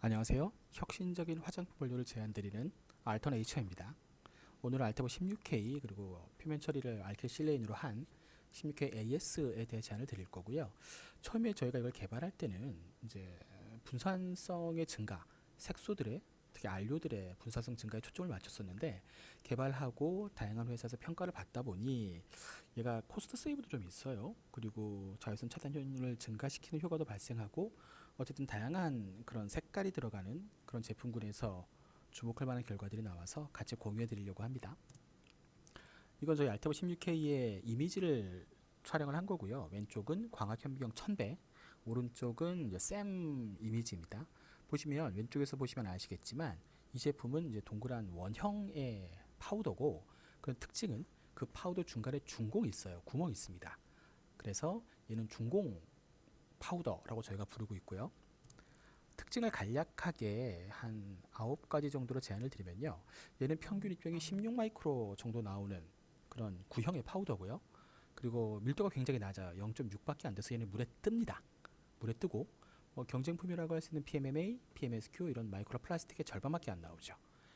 안녕하세요. 혁신적인 화장품 원료를 제안드리는 알터네이처입니다. 오늘은 알테보 16K 그리고 표면 처리를 알킬실레인으로 한 16K AS에 대해 제안을 드릴 거고요. 처음에 저희가 이걸 개발할 때는 이제 분산성의 증가, 색소들의 특히 안료들의 분산성 증가에 초점을 맞췄었는데 개발하고 다양한 회사에서 평가를 받다 보니 얘가 코스트 세이브도 좀 있어요. 그리고 자외선 차단 효율을 증가시키는 효과도 발생하고 어쨌든 다양한 그런 색깔이 들어가는 그런 제품군에서 주목할 만한 결과들이 나와서 같이 공유해 드리려고 합니다. 이건 저희 알테보 16K의 이미지를 촬영을 한 거고요. 왼쪽은 광학 현미경 1000배, 오른쪽은 이제 샘 이미지입니다. 보시면 왼쪽에서 보시면 아시겠지만 이 제품은 이제 동그란 원형의 파우더고 그 특징은 그 파우더 중간에 중공이 있어요. 구멍이 있습니다. 그래서 얘는 중공 파우더라고 저희가 부르고 있고요. 특징을 간략하게 한 9가지 정도로 제안을 드리면요. 얘는 평균 입경이 16마이크로 정도 나오는 그런 구형의 파우더고요. 그리고 밀도가 굉장히 낮아요. 0.6밖에 안 돼서 얘는 물에 뜹니다. 물에 뜨고 경쟁품이라고 할 수 있는 PMMA, PMSQ 이런 마이크로 플라스틱의 절반밖에 안 나오죠.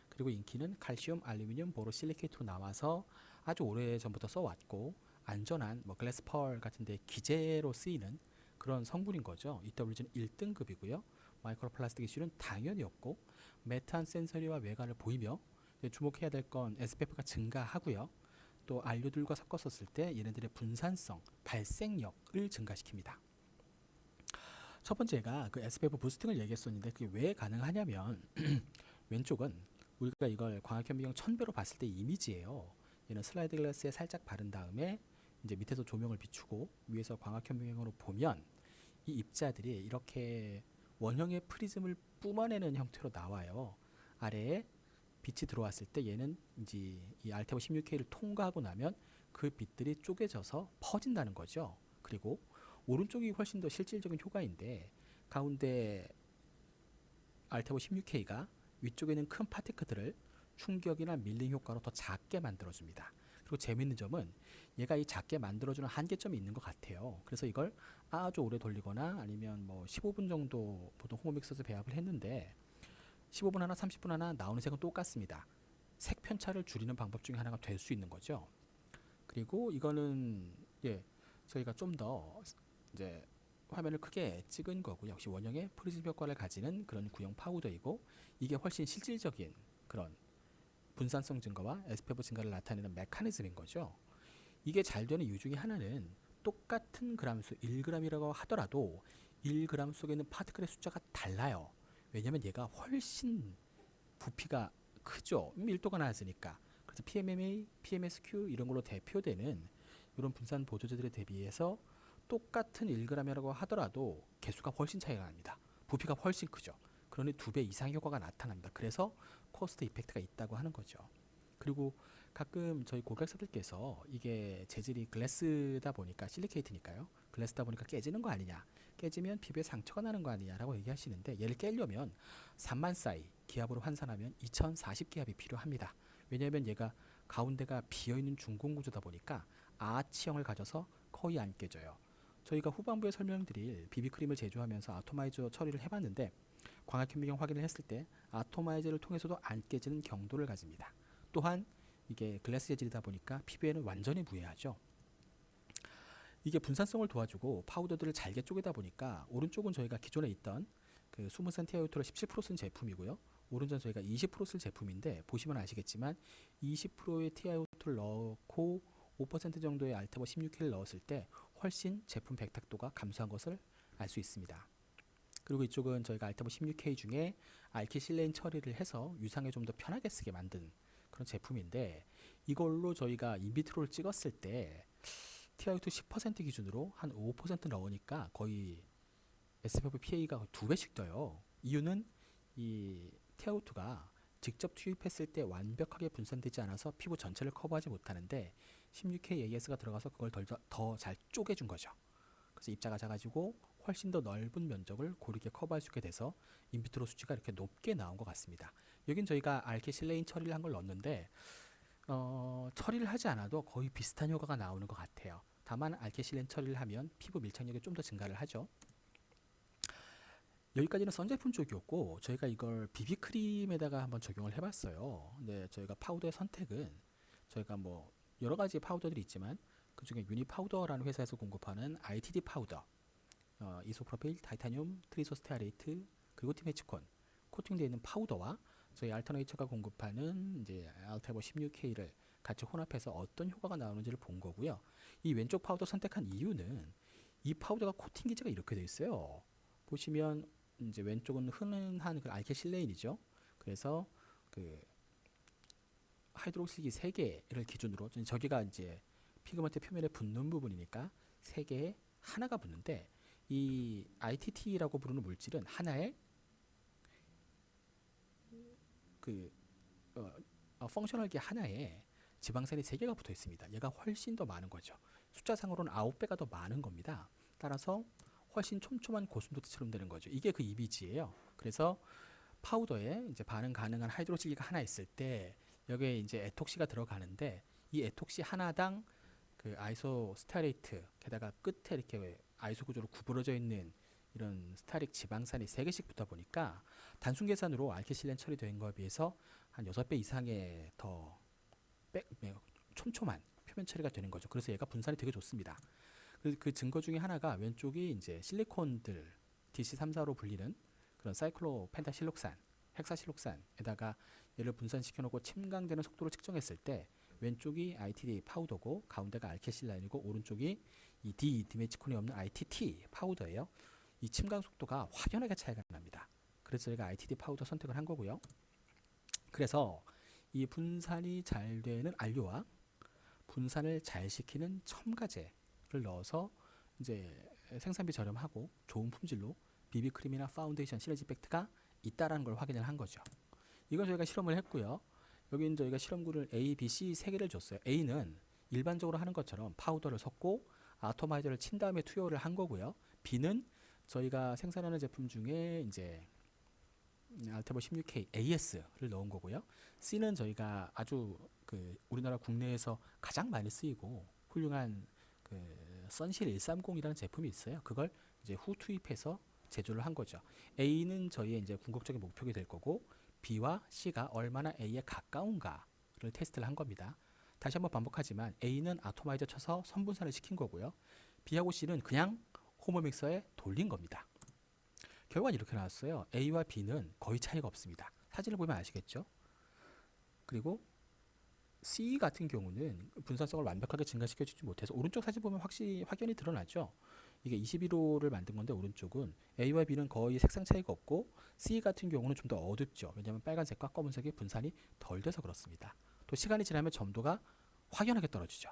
그리고 인기는 칼슘, 알루미늄, 보로실리케이트로 나와서 아주 오래 전부터 써왔고 안전한 글래스 펄 같은 데 기재로 쓰이는 그런 성분인 거죠. EWG는 1등급이고요. 마이크로 플라스틱 이슈는 당연히 없고 메탄 센서리와 외관을 보이며 주목해야 될 건 SPF가 증가하고요. 또 안료들과 섞었었을 때 얘네들의 분산성, 발생력을 증가시킵니다. 첫 번째가 그 SPF 부스팅을 얘기했었는데 그게 왜 가능하냐면 왼쪽은 우리가 이걸 광학현미경 1000배로 봤을 때 이미지예요. 얘는 슬라이드 글라스에 살짝 바른 다음에 이제 밑에서 조명을 비추고 위에서 광학현미경으로 보면 이 입자들이 이렇게 원형의 프리즘을 뿜어내는 형태로 나와요. 아래에 빛이 들어왔을 때 얘는 이제 이 알테보 16K를 통과하고 나면 그 빛들이 쪼개져서 퍼진다는 거죠. 그리고 오른쪽이 훨씬 더 실질적인 효과인데 가운데 알테보 16K가 위쪽에 있는 큰 파티클들을 충격이나 밀링 효과로 더 작게 만들어줍니다. 그리고 재밌는 점은 얘가 이 작게 만들어주는 한계점이 있는 것 같아요. 그래서 이걸 아주 오래 돌리거나 아니면 15분 정도 보통 호모믹서에서 배합을 했는데 15분 하나 30분 하나 나오는 색은 똑같습니다. 색 편차를 줄이는 방법 중에 하나가 될 수 있는 거죠. 그리고 이거는 저희가 좀 더 이제 화면을 크게 찍은 거고 역시 원형의 프리즘 효과를 가지는 그런 구형 파우더이고 이게 훨씬 실질적인 그런 분산성 증가와 SPF 증가를 나타내는 메커니즘인 거죠. 이게 잘 되는 이유 중에 하나는 똑같은 그람수 1g이라고 하더라도 1g 속에 있는 파티클의 숫자가 달라요. 왜냐면 얘가 훨씬 부피가 크죠. 밀도가 낮으니까. 그래서 PMMA, PMSQ 이런 걸로 대표되는 이런 분산 보조제들에 대비해서 똑같은 1g이라고 하더라도 개수가 훨씬 차이가 납니다. 부피가 훨씬 크죠. 그러니 2배 이상 효과가 나타납니다. 그래서 코스트 이펙트가 있다고 하는 거죠. 그리고 가끔 저희 고객사들께서 이게 재질이 글래스다 보니까 실리케이트니까요. 글래스다 보니까 깨지는 거 아니냐. 깨지면 피부에 상처가 나는 거 아니냐라고 얘기하시는데 얘를 깨려면 3만 사이 기압으로 환산하면 2040기압이 필요합니다. 왜냐하면 얘가 가운데가 비어있는 중공 구조다 보니까 아치형을 가져서 거의 안 깨져요. 저희가 후반부에 설명드릴 비비크림을 제조하면서 아토마이저 처리를 해봤는데 광학현미경 확인을 했을 때 아토마이저를 통해서도 안 깨지는 경도를 가집니다. 또한 이게 글래스 재질이다 보니까 피부에는 완전히 무해하죠. 이게 분산성을 도와주고 파우더들을 잘게 쪼개다 보니까 오른쪽은 저희가 기존에 있던 그 스무스한 TiO2를 17%쓴 제품이고요. 오른쪽은 저희가 20%쓸 제품인데 보시면 아시겠지만 20%의 TiO2를 넣고 5% 정도의 알테보 16K를 넣었을 때 훨씬 제품 백탁도가 감소한 것을 알 수 있습니다. 그리고 이쪽은 저희가 알테보 16K 중에 알키실레인 처리를 해서 유상에 좀 더 편하게 쓰게 만든 그런 제품인데 이걸로 저희가 인비트로를 찍었을 때 TiO2 10% 기준으로 한 5% 넣으니까 거의 SPF PA가 2배씩 떠요. 이유는 이 TiO2가 직접 투입했을 때 완벽하게 분산되지 않아서 피부 전체를 커버하지 못하는데 16K AS가 들어가서 그걸 더 잘 쪼개준 거죠. 그래서 입자가 작아지고 훨씬 더 넓은 면적을 고르게 커버할 수 있게 돼서 인비트로 수치가 이렇게 높게 나온 것 같습니다. 여긴 저희가 알키실레인 처리를 한 걸 넣었는데 처리를 하지 않아도 거의 비슷한 효과가 나오는 것 같아요. 다만 알키실레인 처리를 하면 피부 밀착력이 좀 더 증가를 하죠. 여기까지는 선 제품 쪽이었고 저희가 이걸 비비크림에다가 한번 적용을 해봤어요. 근데 저희가 파우더의 선택은 저희가 뭐 여러 가지 파우더들이 있지만 그 중에 유니 파우더라는 회사에서 공급하는 ITD 파우더, 이소프로필, 타이타늄, 트리소스테아레이트, 그리고 티메치콘 코팅되어 있는 파우더와 저희 알터네이처가 공급하는 이제 알테보 16K를 같이 혼합해서 어떤 효과가 나오는지를 본 거고요. 이 왼쪽 파우더 선택한 이유는 이 파우더가 코팅 기제가 이렇게 되어 있어요. 보시면 이제 왼쪽은 흔한 그 알케실레인이죠. 그래서 그 하이드록실기 3개를 기준으로 저기가 이제 피그먼트 표면에 붙는 부분이니까 3개에 하나가 붙는데 이 ITT라고 부르는 물질은 하나에 그 펑셔널기 하나에 지방산이 3개가 붙어 있습니다. 얘가 훨씬 더 많은 거죠. 숫자상으로는 9배가 더 많은 겁니다. 따라서 훨씬 촘촘한 고순도트처럼 되는 거죠. 이게 그 이미지예요. 그래서 파우더에 이제 반응 가능한 하이드로실기가 하나 있을 때 여기에 이제 에톡시가 들어가는데 이 에톡시 하나당 그 아이소 스타레이트 게다가 끝에 이렇게 아이소 구조로 구부러져 있는 이런 스타릭 지방산이 3개씩 붙다 보니까 단순 계산으로 알케실렌 처리된 거에 비해서 한 6배 이상의 더 촘촘한 표면 처리가 되는 거죠. 그래서 얘가 분산이 되게 좋습니다. 그 증거 중에 하나가 왼쪽이 이제 실리콘들 DC34로 불리는 그런 사이클로 펜타실록산, 헥사실록산에다가 얘를 분산시켜 놓고 침강되는 속도를 측정했을 때 왼쪽이 ITD 파우더고 가운데가 알케실라인이고 오른쪽이 이 디메치콘이 없는 ITT 파우더예요. 이 침강 속도가 확연하게 차이가 납니다. 그래서 저희가 ITD 파우더 선택을 한 거고요. 그래서 이 분산이 잘 되는 안료와 분산을 잘 시키는 첨가제를 넣어서 이제 생산비 저렴하고 좋은 품질로 비비크림이나 파운데이션 시너지 이펙트가 있다라는 걸 확인을 한 거죠. 이건 저희가 실험을 했고요. 여기는 저희가 실험구를 A, B, C 3개를 줬어요. A는 일반적으로 하는 것처럼 파우더를 섞고 아토마이저를 친 다음에 투여를 한 거고요. B는 저희가 생산하는 제품 중에 이제 알테보 16K AS를 넣은 거고요. C는 저희가 아주 그 우리나라 국내에서 가장 많이 쓰이고 훌륭한 그 선실 130이라는 제품이 있어요. 그걸 이제 후 투입해서 제조를 한 거죠. A는 저희의 이제 궁극적인 목표가 될 거고 B와 C가 얼마나 A에 가까운가를 테스트를 한 겁니다. 다시 한번 반복하지만 A는 아토마이저 쳐서 선분산을 시킨 거고요. B하고 C는 그냥 호모믹서에 돌린 겁니다. 결과는 이렇게 나왔어요. A와 B는 거의 차이가 없습니다. 사진을 보면 아시겠죠? 그리고 C 같은 경우는 분산성을 완벽하게 증가시켜주지 못해서 오른쪽 사진 보면 확연히 드러나죠. 이게 21호를 만든 건데 오른쪽은 A와 B는 거의 색상 차이가 없고 C 같은 경우는 좀 더 어둡죠. 왜냐하면 빨간색과 검은색의 분산이 덜 돼서 그렇습니다. 또 시간이 지나면 점도가 확연하게 떨어지죠.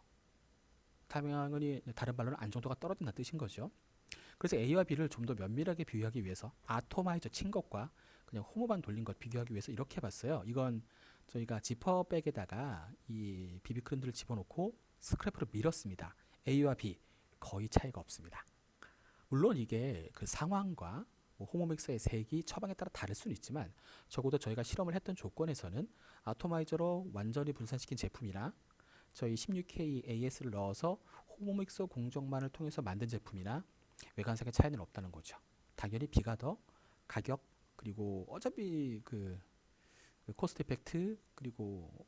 당연히 다른 말로는 안정도가 떨어진다는 뜻인 거죠. 그래서 A와 B를 좀 더 면밀하게 비교하기 위해서 아토마이저 친 것과 그냥 호모만 돌린 것 비교하기 위해서 이렇게 해봤어요. 이건 저희가 지퍼백에다가 이 비비크림들을 집어넣고 스크래퍼로 밀었습니다. A와 B 거의 차이가 없습니다. 물론 이게 그 상황과 뭐 호모믹서의 색이 처방에 따라 다를 수는 있지만 적어도 저희가 실험을 했던 조건에서는 아토마이저로 완전히 분산시킨 제품이나 저희 16K AS를 넣어서 호모믹서 공정만을 통해서 만든 제품이나 외관상의 차이는 없다는 거죠. 당연히 B가 더 가격 그리고 어차피 그 코스트 이펙트 그리고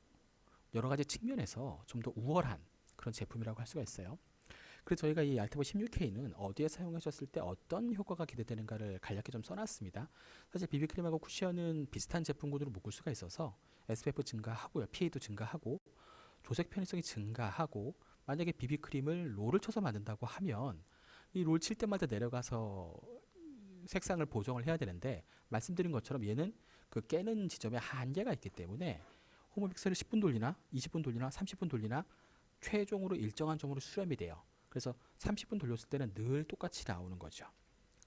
여러 가지 측면에서 좀 더 우월한 그런 제품이라고 할 수가 있어요. 그래서 저희가 이 알테보 16K는 어디에 사용하셨을 때 어떤 효과가 기대되는가를 간략히 좀 써놨습니다. 사실 비비크림하고 쿠션은 비슷한 제품군으로 묶을 수가 있어서 SPF 증가하고요. PA도 증가하고 조색 편의성이 증가하고 만약에 비비크림을 롤을 쳐서 만든다고 하면 이 롤 칠 때마다 내려가서 색상을 보정을 해야 되는데 말씀드린 것처럼 얘는 그 깨는 지점에 한계가 있기 때문에 호모픽셀을 10분 돌리나 20분 돌리나 30분 돌리나 최종으로 일정한 점으로 수렴이 돼요. 그래서 30분 돌렸을 때는 늘 똑같이 나오는 거죠.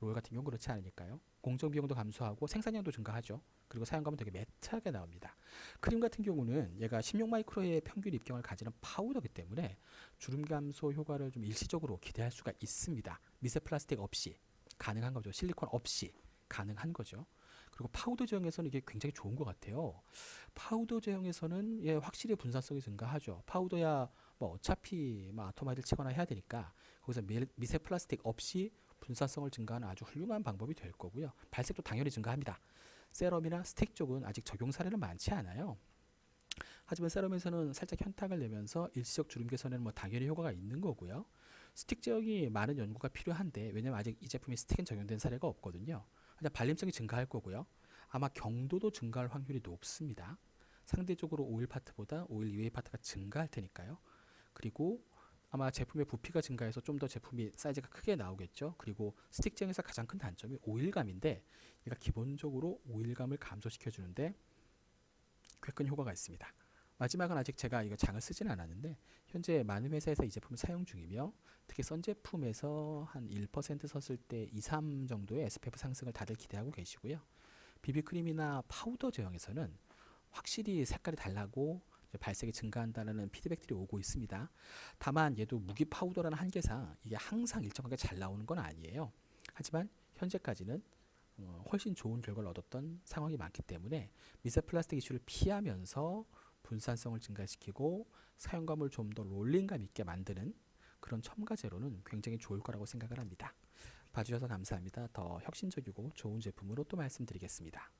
롤 같은 경우는 그렇지 않으니까요. 공정 비용도 감소하고 생산량도 증가하죠. 그리고 사용감은 되게 매트하게 나옵니다. 크림 같은 경우는 얘가 16마이크로의 평균 입경을 가지는 파우더이기 때문에 주름 감소 효과를 좀 일시적으로 기대할 수가 있습니다. 미세 플라스틱 없이 가능한 거죠. 실리콘 없이 가능한 거죠. 그리고 파우더 제형에서는 이게 굉장히 좋은 것 같아요. 파우더 제형에서는 예, 확실히 분산성이 증가하죠. 파우더야 뭐 어차피 뭐 아토마이드를 치거나 해야 되니까 거기서 미세 플라스틱 없이 분산성을 증가하는 아주 훌륭한 방법이 될 거고요. 발색도 당연히 증가합니다. 세럼이나 스틱 쪽은 아직 적용 사례는 많지 않아요. 하지만 세럼에서는 살짝 현탁을 내면서 일시적 주름 개선에는 뭐 당연히 효과가 있는 거고요. 스틱 제형이 많은 연구가 필요한데, 왜냐면 아직 이 제품이 스틱은 적용된 사례가 없거든요. 그냥 발림성이 증가할 거고요. 아마 경도도 증가할 확률이 높습니다. 상대적으로 오일 파트보다 오일 이외의 파트가 증가할 테니까요. 그리고 아마 제품의 부피가 증가해서 좀 더 제품이 사이즈가 크게 나오겠죠. 그리고 스틱 제형에서 가장 큰 단점이 오일감인데, 얘가 기본적으로 오일감을 감소시켜 주는데 꽤 큰 효과가 있습니다. 마지막은 아직 제가 이거 장을 쓰지는 않았는데, 현재 많은 회사에서 이 제품을 사용 중이며, 특히 선 제품에서 한 1% 섰을 때 2, 3 정도의 SPF 상승을 다들 기대하고 계시고요. 비비크림이나 파우더 제형에서는 확실히 색깔이 달라고 발색이 증가한다는 피드백들이 오고 있습니다. 다만 얘도 무기 파우더라는 한계상 이게 항상 일정하게 잘 나오는 건 아니에요. 하지만 현재까지는 훨씬 좋은 결과를 얻었던 상황이 많기 때문에 미세 플라스틱 이슈를 피하면서 분산성을 증가시키고 사용감을 좀 더 롤링감 있게 만드는 그런 첨가제로는 굉장히 좋을 거라고 생각을 합니다. 봐주셔서 감사합니다. 더 혁신적이고 좋은 제품으로 또 말씀드리겠습니다.